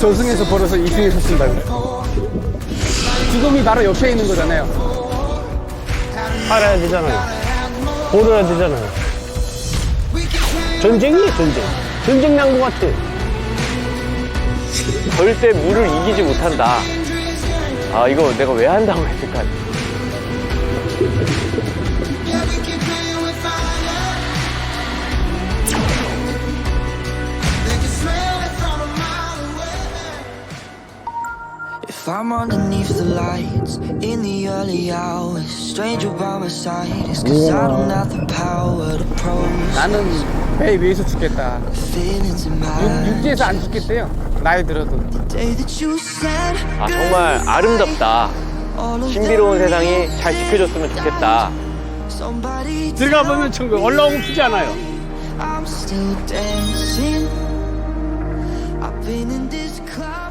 저승에서 벌어서 이승에서 쓴다고. 죽음이 바로 옆에 있는 거잖아요. 알아야 되잖아요. 보러야 되잖아요. 전쟁이에요, 전쟁. 전쟁 난 것 같아. 절대 물을 이기지 못한다. 아, 이거 내가 왜 한다고 했을까? If I'm underneath the lights in the early hours, stranger by my side, it's 'cause I don't have the power to process 나는 배 위에서 죽겠다. feelings in my 육지에서 안 죽겠대요. 나이 들어도. day that you said 아, 정말 아름답다. all of 신비로운 세상이 잘 지켜줬으면 좋겠다. somebody 들어가 보면 천국 올라오고 싶지 않아요. I'm still dancing. I've been in this cloud.